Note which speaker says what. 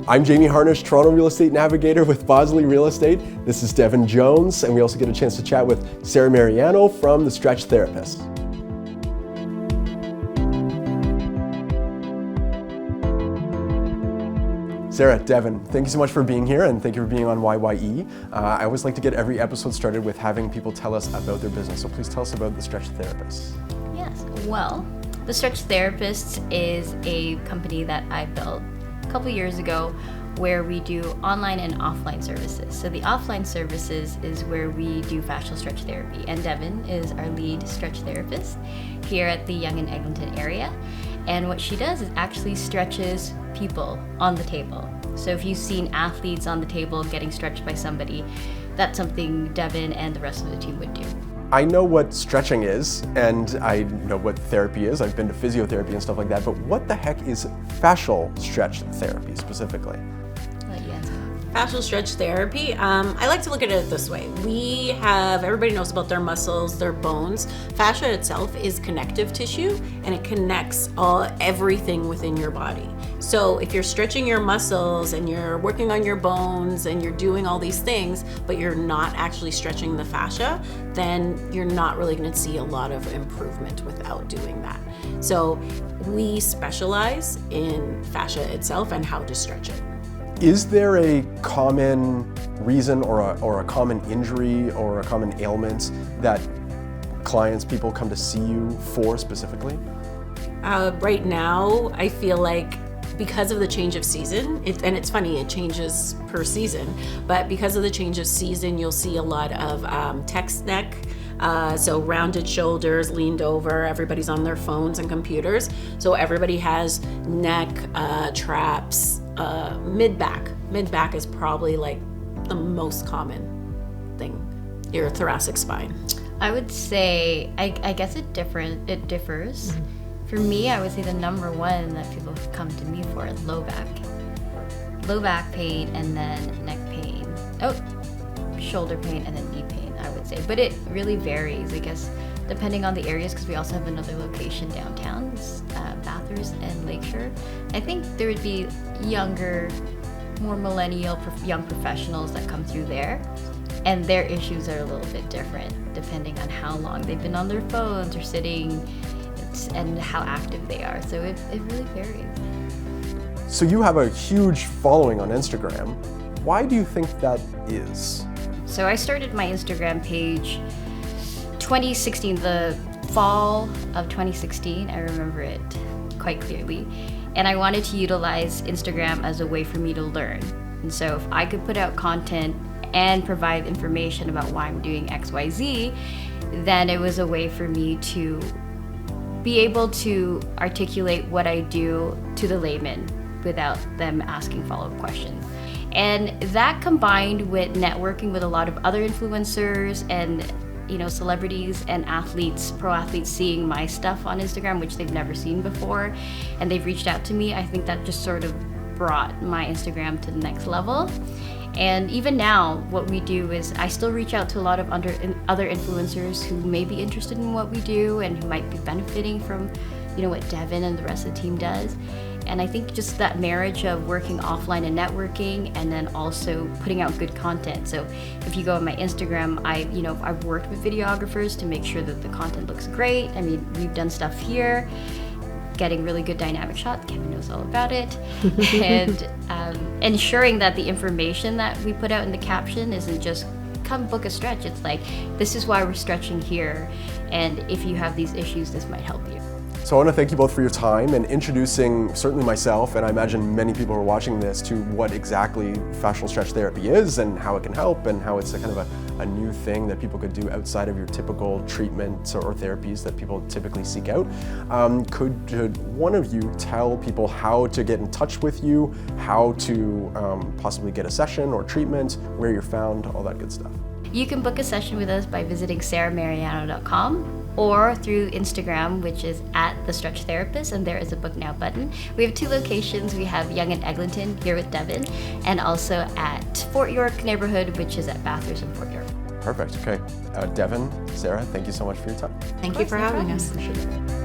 Speaker 1: I'm Jamie Harnish, Toronto Real Estate Navigator with Bosley Real Estate. This is Devin Jones, and we also get a chance to chat with Sarah Mariano from The Stretch Therapist. Sarah, Devin, thank you so much for being here, and thank you for being on YYE. I always like to get every episode started with having people tell us about their business, so please tell us about The Stretch Therapist.
Speaker 2: Yes, well, The Stretch Therapist is a company that I built a couple years ago where we do online and offline services. So the offline services is where we do fascial stretch therapy, and Devin is our lead stretch therapist here at the Yonge and Eglinton area. And what she does is actually stretches people on the table. So if you've seen athletes on the table getting stretched by somebody, that's something Devin and the rest of the team would do.
Speaker 1: I know what stretching is, and I know what therapy is. I've been to physiotherapy and stuff like that, but what the heck is fascial stretch therapy specifically?
Speaker 2: I'll let you answer.
Speaker 3: Fascial stretch therapy, I like to look at it this way. Everybody knows about their muscles, their bones. Fascia itself is connective tissue, and it connects everything within your body. So if you're stretching your muscles and you're working on your bones and you're doing all these things, but you're not actually stretching the fascia, then you're not really going to see a lot of improvement without doing that. So we specialize in fascia itself and how to stretch it.
Speaker 1: Is there a common reason or a common injury or a common ailment that people come to see you for specifically?
Speaker 3: Right now, I feel like because of the change of season, and it's funny, it changes per season, but because of the change of season, you'll see a lot of text neck, so rounded shoulders, leaned over, everybody's on their phones and computers, so everybody has neck, traps, mid-back. Mid-back is probably like the most common thing, your thoracic spine.
Speaker 2: I would say, I guess it differs. Mm-hmm. For me, I would say the number one that people come to me for is low back. Low back pain and then neck pain. Shoulder pain and then knee pain, I would say. But it really varies, I guess, depending on the areas, because we also have another location downtown, Bathurst and Lakeshore. I think there would be younger, more millennial, young professionals that come through there. And their issues are a little bit different, depending on how long they've been on their phones or sitting, and how active they are. So it really varies.
Speaker 1: So you have a huge following on Instagram. Why do you think that is?
Speaker 2: So I started my Instagram page 2016, the fall of 2016. I remember it quite clearly. And I wanted to utilize Instagram as a way for me to learn. And so if I could put out content and provide information about why I'm doing XYZ, then it was a way for me to be able to articulate what I do to the layman without them asking follow-up questions. And that combined with networking with a lot of other influencers and celebrities and athletes, pro athletes, seeing my stuff on Instagram, which they've never seen before, and they've reached out to me, I think that just sort of brought my Instagram to the next level. And even now, what we do is I still reach out to a lot of other influencers who may be interested in what we do and who might be benefiting from, what Devin and the rest of the team does. And I think just that marriage of working offline and networking, and then also putting out good content. So if you go on my Instagram, I've worked with videographers to make sure that the content looks great. I mean, we've done stuff here, getting really good dynamic shots. Kevin knows all about it. And ensuring that the information that we put out in the caption isn't just come book a stretch. It's like, this is why we're stretching here, and if you have these issues, this might help you.
Speaker 1: So I want to thank you both for your time and introducing certainly myself, and I imagine many people who are watching this, to what exactly fascial stretch therapy is and how it can help, and how it's a kind of a new thing that people could do outside of your typical treatments or therapies that people typically seek out. Could one of you tell people how to get in touch with you, how to possibly get a session or treatment, where you're found, all that good stuff?
Speaker 2: You can book a session with us by visiting sarahmariano.com or through Instagram, which is @The Stretch Therapist, and there is a book now button. We have 2 locations. We have Yonge and Eglinton here with Devin, and also at Fort York neighborhood, which is at Bathurst and Fort York.
Speaker 1: Perfect. Okay. Devin, Sarah, thank you so much for your time.
Speaker 3: Thank you for having us.
Speaker 1: Appreciate it.